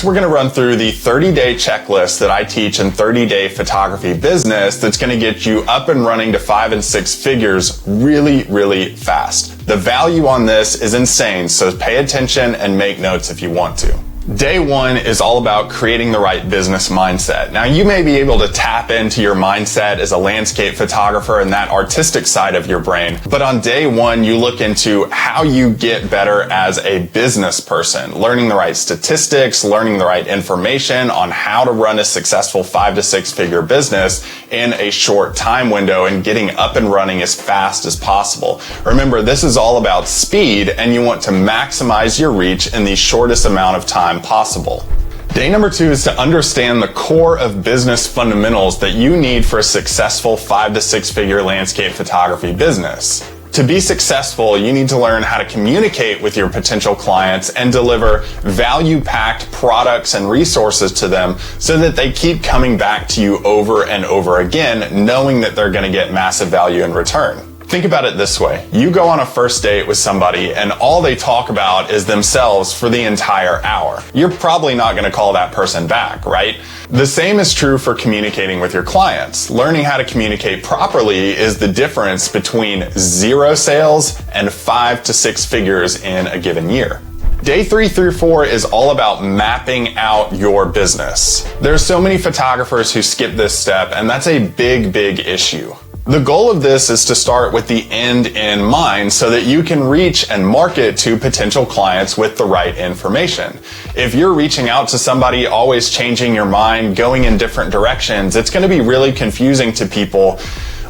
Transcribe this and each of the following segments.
Next, we're going to run through the 30-day checklist that I teach in 30-day photography business that's going to get you up and running to 5 and 6 figures really, really fast. The value on this is insane, so pay attention and make notes if you want to. Day 1 is all about creating the right business mindset. Now, you may be able to tap into your mindset as a landscape photographer and that artistic side of your brain, but on day 1, you look into how you get better as a business person, learning the right statistics, learning the right information on how to run a successful 5 to 6 figure business in a short time window and getting up and running as fast as possible. Remember, this is all about speed, and you want to maximize your reach in the shortest amount of time possible. Day number 2 is to understand the core of business fundamentals that you need for a successful 5 to 6 figure landscape photography business. To be successful, you need to learn how to communicate with your potential clients and deliver value-packed products and resources to them so that they keep coming back to you over and over again, knowing that they're going to get massive value in return. Think about it this way. You go on a first date with somebody and all they talk about is themselves for the entire hour. You're probably not going to call that person back, right? The same is true for communicating with your clients. Learning how to communicate properly is the difference between 0 sales and 5 to 6 figures in a given year. Day 3 through 4 is all about mapping out your business. There's so many photographers who skip this step, and that's a big, big issue. The goal of this is to start with the end in mind so that you can reach and market to potential clients with the right information. If you're reaching out to somebody, always changing your mind, going in different directions, it's going to be really confusing to people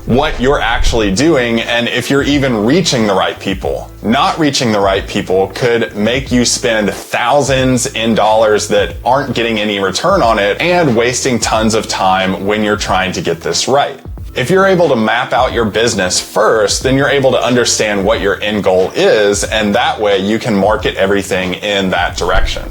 what you're actually doing and if you're even reaching the right people. Not reaching the right people could make you spend thousands in dollars that aren't getting any return on it and wasting tons of time when you're trying to get this right. If you're able to map out your business first, then you're able to understand what your end goal is, and that way you can market everything in that direction.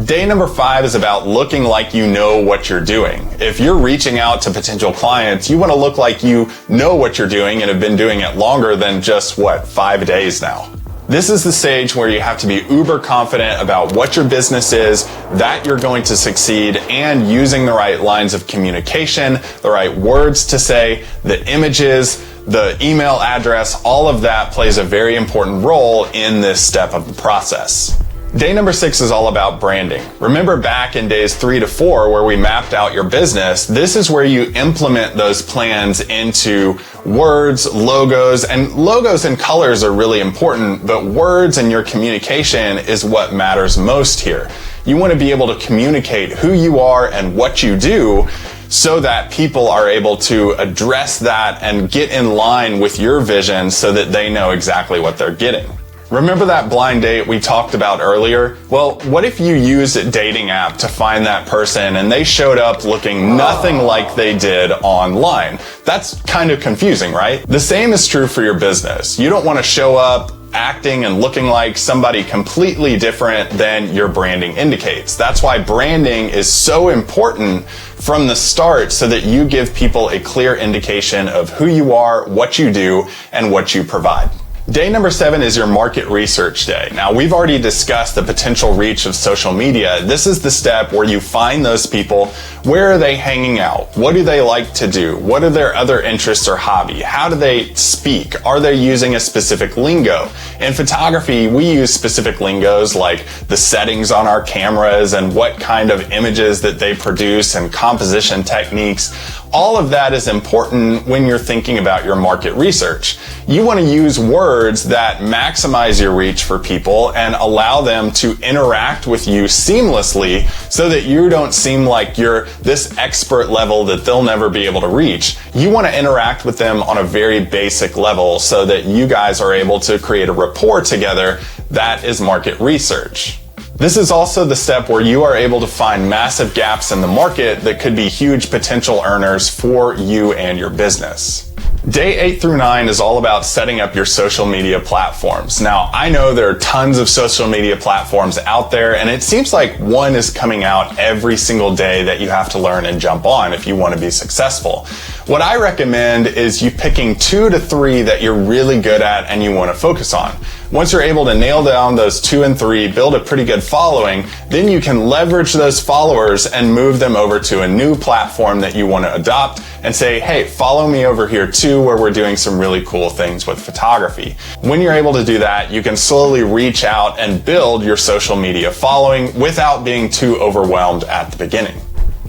Day number 5 is about looking like you know what you're doing. If you're reaching out to potential clients, you want to look like you know what you're doing and have been doing it longer than just, 5 days now. This is the stage where you have to be uber confident about what your business is, that you're going to succeed, and using the right lines of communication, the right words to say, the images, the email address, all of that plays a very important role in this step of the process. Day number 6 is all about branding. Remember back in days 3 to 4 where we mapped out your business, this is where you implement those plans into words, logos, and colors are really important, but words and your communication is what matters most here. You want to be able to communicate who you are and what you do so that people are able to address that and get in line with your vision so that they know exactly what they're getting. Remember that blind date we talked about earlier? Well, what if you used a dating app to find that person and they showed up looking nothing like they did online? That's kind of confusing, right? The same is true for your business. You don't want to show up acting and looking like somebody completely different than your branding indicates. That's why branding is so important from the start so that you give people a clear indication of who you are, what you do, and what you provide. Day number 7 is your market research day. Now, we've already discussed the potential reach of social media. This is the step where you find those people. Where are they hanging out? What do they like to do? What are their other interests or hobby? How do they speak? Are they using a specific lingo? In photography, we use specific lingos like the settings on our cameras and what kind of images that they produce and composition techniques. All of that is important when you're thinking about your market research. You want to use words that maximize your reach for people and allow them to interact with you seamlessly so that you don't seem like you're this expert level that they'll never be able to reach. You want to interact with them on a very basic level so that you guys are able to create a rapport together. That is market research. This is also the step where you are able to find massive gaps in the market that could be huge potential earners for you and your business. Day 8 through 9 is all about setting up your social media platforms. Now, I know there are tons of social media platforms out there, and it seems like one is coming out every single day that you have to learn and jump on if you want to be successful. What I recommend is you picking 2 to 3 that you're really good at and you want to focus on. Once you're able to nail down those 2 and 3, build a pretty good following, then you can leverage those followers and move them over to a new platform that you want to adopt and say, hey, follow me over here too, where we're doing some really cool things with photography. When you're able to do that, you can slowly reach out and build your social media following without being too overwhelmed at the beginning.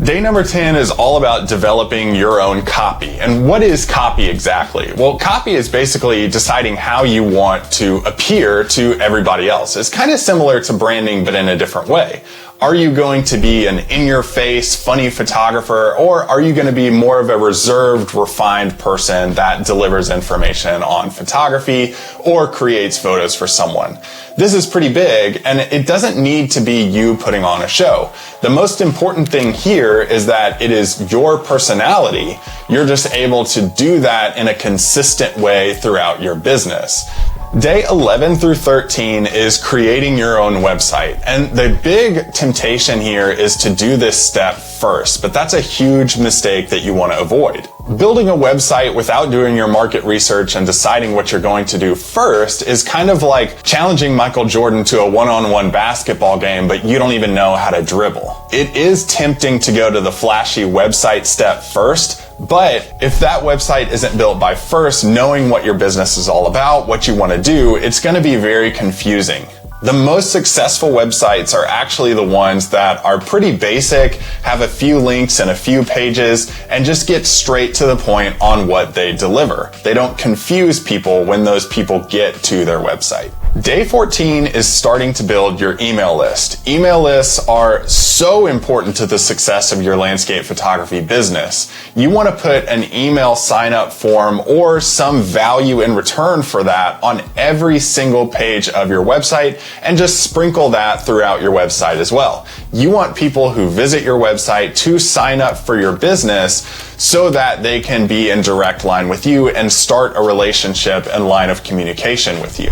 Day number 10 is all about developing your own copy. And what is copy exactly? Well, copy is basically deciding how you want to appear to everybody else. It's kind of similar to branding, but in a different way. Are you going to be an in-your-face, funny photographer, or are you going to be more of a reserved, refined person that delivers information on photography or creates photos for someone? This is pretty big, and it doesn't need to be you putting on a show. The most important thing here is that it is your personality. You're just able to do that in a consistent way throughout your business. Day 11 through 13 is creating your own website. And the big temptation here is to do this step first, but that's a huge mistake that you want to avoid. Building a website without doing your market research and deciding what you're going to do first is kind of like challenging Michael Jordan to a one-on-one basketball game, but you don't even know how to dribble. It is tempting to go to the flashy website step first, but if that website isn't built by first knowing what your business is all about, what you want to do, it's going to be very confusing. The most successful websites are actually the ones that are pretty basic, have a few links and a few pages, and just get straight to the point on what they deliver. They don't confuse people when those people get to their website. Day 14 is starting to build your email list. Email lists are so important to the success of your landscape photography business. You want to put an email sign-up form or some value in return for that on every single page of your website and just sprinkle that throughout your website as well. You want people who visit your website to sign up for your business so that they can be in direct line with you and start a relationship and line of communication with you.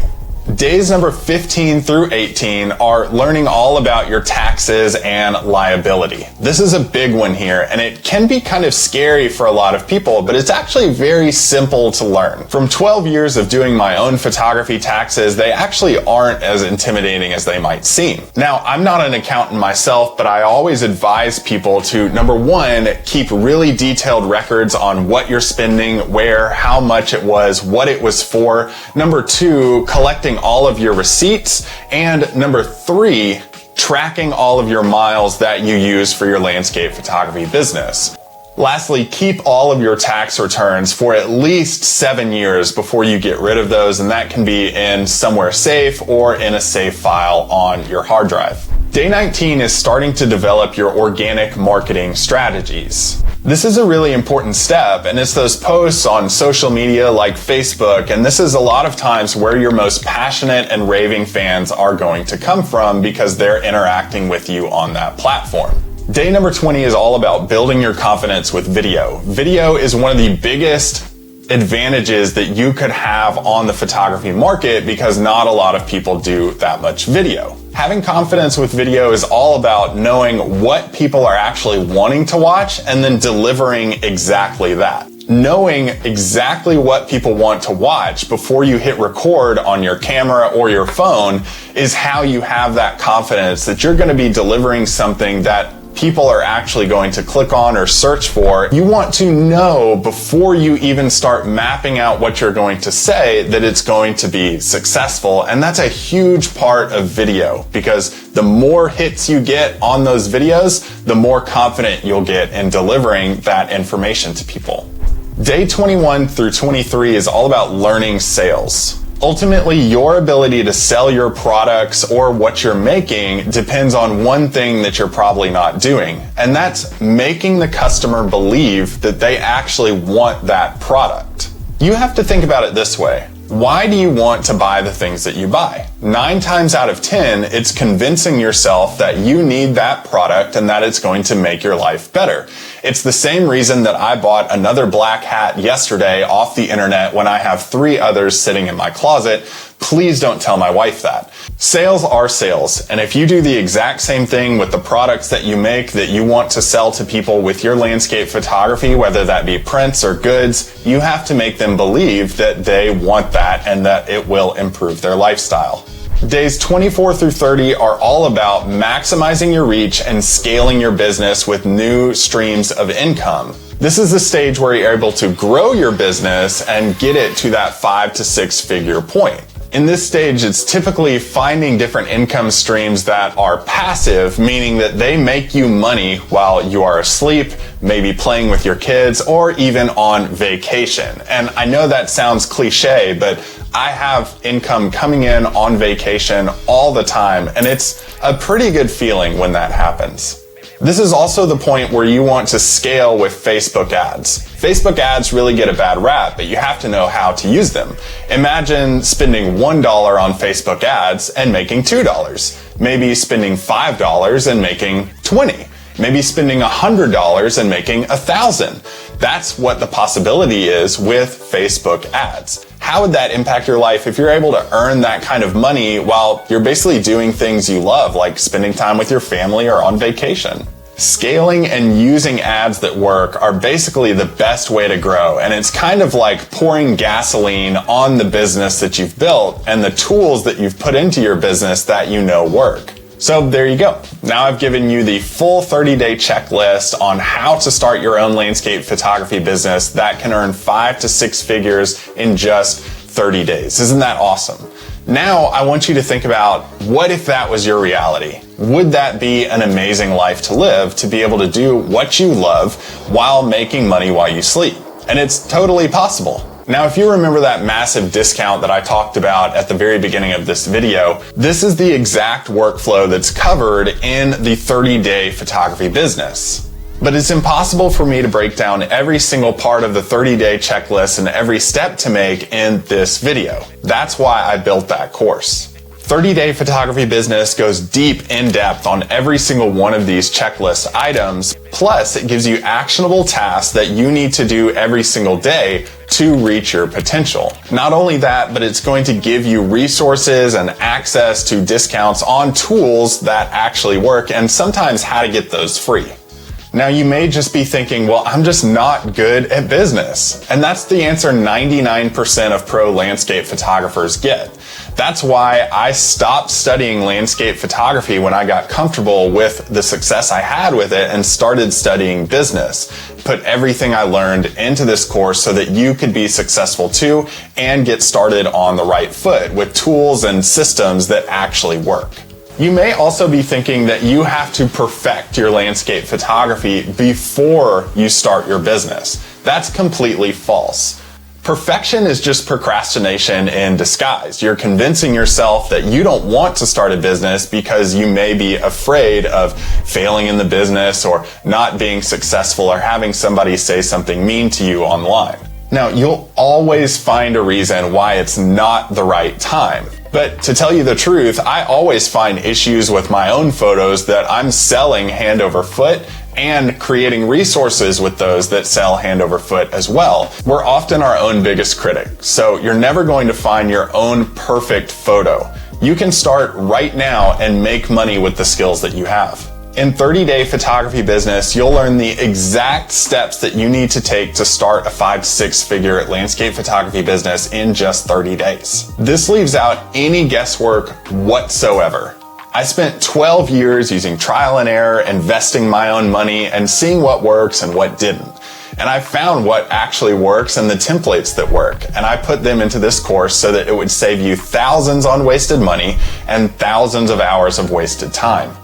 Days number 15 through 18 are learning all about your taxes and liability. This is a big one here, and it can be kind of scary for a lot of people, but it's actually very simple to learn. From 12 years of doing my own photography taxes, they actually aren't as intimidating as they might seem. Now, I'm not an accountant myself, but I always advise people to, number one, keep really detailed records on what you're spending, where, how much it was, what it was for. Number two, collecting all of your receipts, and number three, tracking all of your miles that you use for your landscape photography business. Lastly, keep all of your tax returns for at least 7 years before you get rid of those, and that can be in somewhere safe or in a save file on your hard drive. Day 19 is starting to develop your organic marketing strategies. This is a really important step, and it's those posts on social media like Facebook, and this is a lot of times where your most passionate and raving fans are going to come from because they're interacting with you on that platform. Day number 20 is all about building your confidence with video. Video is one of the biggest advantages that you could have on the photography market because not a lot of people do that much video. Having confidence with video is all about knowing what people are actually wanting to watch and then delivering exactly that. Knowing exactly what people want to watch before you hit record on your camera or your phone is how you have that confidence that you're going to be delivering something that people are actually going to click on or search for. You want to know before you even start mapping out what you're going to say that it's going to be successful. And that's a huge part of video because the more hits you get on those videos, the more confident you'll get in delivering that information to people. Day 21 through 23 is all about learning sales. Ultimately, your ability to sell your products or what you're making depends on one thing that you're probably not doing, and that's making the customer believe that they actually want that product. You have to think about it this way. Why do you want to buy the things that you buy? 9 times out of 10, it's convincing yourself that you need that product and that it's going to make your life better. It's the same reason that I bought another black hat yesterday off the internet when I have 3 others sitting in my closet. Please don't tell my wife that. Sales are sales, and if you do the exact same thing with the products that you make that you want to sell to people with your landscape photography, whether that be prints or goods, you have to make them believe that they want that and that it will improve their lifestyle. Days 24 through 30 are all about maximizing your reach and scaling your business with new streams of income. This is the stage where you're able to grow your business and get it to that 5 to 6 figure point. In this stage, it's typically finding different income streams that are passive, meaning that they make you money while you are asleep, maybe playing with your kids, or even on vacation. And I know that sounds cliche, but I have income coming in on vacation all the time, and it's a pretty good feeling when that happens. This is also the point where you want to scale with Facebook ads. Facebook ads really get a bad rap, but you have to know how to use them. Imagine spending $1 on Facebook ads and making $2. Maybe spending $5 and making $20. Maybe spending $100 and making $1,000. That's what the possibility is with Facebook ads. How would that impact your life if you're able to earn that kind of money while you're basically doing things you love, like spending time with your family or on vacation? Scaling and using ads that work are basically the best way to grow, and it's kind of like pouring gasoline on the business that you've built and the tools that you've put into your business that you know work. So there you go. Now I've given you the full 30-day checklist on how to start your own landscape photography business that can earn 5 to 6 figures in just 30 days. Isn't that awesome? Now I want you to think about, what if that was your reality? Would that be an amazing life to live, to be able to do what you love while making money while you sleep? And it's totally possible. Now, if you remember that massive discount that I talked about at the very beginning of this video, this is the exact workflow that's covered in the 30-day photography business. But it's impossible for me to break down every single part of the 30-day checklist and every step to make in this video. That's why I built that course. 30-Day Photography Business goes deep in depth on every single one of these checklist items. Plus, it gives you actionable tasks that you need to do every single day to reach your potential. Not only that, but it's going to give you resources and access to discounts on tools that actually work, and sometimes how to get those free. Now, you may just be thinking, well, I'm just not good at business. And that's the answer 99% of pro landscape photographers get. That's why I stopped studying landscape photography when I got comfortable with the success I had with it and started studying business. Put everything I learned into this course so that you could be successful too and get started on the right foot with tools and systems that actually work. You may also be thinking that you have to perfect your landscape photography before you start your business. That's completely false. Perfection is just procrastination in disguise. You're convincing yourself that you don't want to start a business because you may be afraid of failing in the business or not being successful or having somebody say something mean to you online. Now, you'll always find a reason why it's not the right time. But to tell you the truth, I always find issues with my own photos that I'm selling hand over foot and creating resources with those that sell hand over foot as well. We're often our own biggest critic, so you're never going to find your own perfect photo. You can start right now and make money with the skills that you have. In 30-Day Photography Business, you'll learn the exact steps that you need to take to start a 5 to 6 figure landscape photography business in just 30 days. This leaves out any guesswork whatsoever. I spent 12 years using trial and error, investing my own money, and seeing what works and what didn't. And I found what actually works and the templates that work. And I put them into this course so that it would save you thousands on wasted money and thousands of hours of wasted time.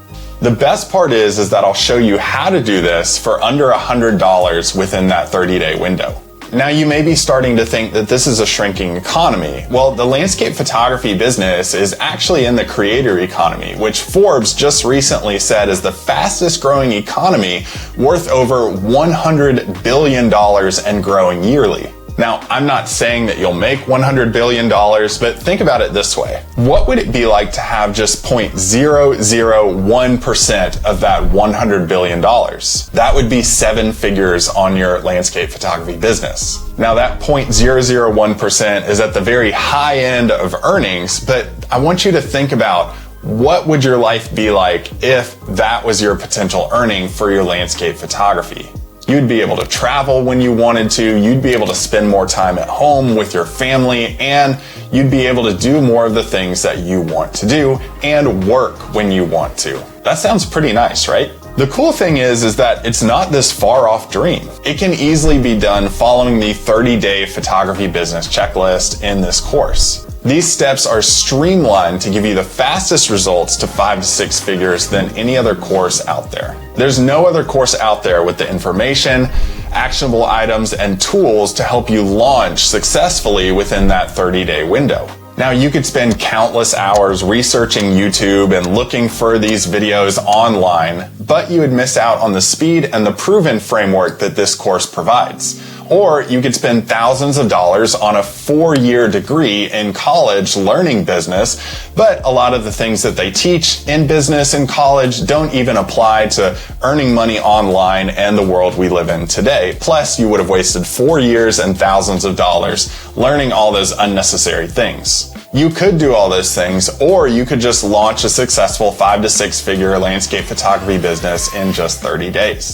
The best part is that I'll show you how to do this for under $100 within that 30-day window. Now, you may be starting to think that this is a shrinking economy. Well, the landscape photography business is actually in the creator economy, which Forbes just recently said is the fastest growing economy, worth over $100 billion and growing yearly. Now, I'm not saying that you'll make $100 billion, but think about it this way. What would it be like to have just 0.001% of that $100 billion? That would be 7 figures on your landscape photography business. Now, that 0.001% is at the very high end of earnings, but I want you to think about what would your life be like if that was your potential earning for your landscape photography? You'd be able to travel when you wanted to, you'd be able to spend more time at home with your family, and you'd be able to do more of the things that you want to do and work when you want to. That sounds pretty nice, right? The cool thing is that it's not this far off dream. It can easily be done following the 30-day photography business checklist in this course. These steps are streamlined to give you the fastest results to 5 to 6 figures than any other course out there. There's no other course out there with the information, actionable items, and tools to help you launch successfully within that 30-day window. Now, you could spend countless hours researching YouTube and looking for these videos online, but you would miss out on the speed and the proven framework that this course provides. Or you could spend thousands of dollars on a 4-year degree in college learning business, but a lot of the things that they teach in business and college don't even apply to earning money online and the world we live in today. Plus, you would have wasted 4 years and thousands of dollars learning all those unnecessary things. You could do all those things, or you could just launch a successful 5 to 6 figure landscape photography business in just 30 days.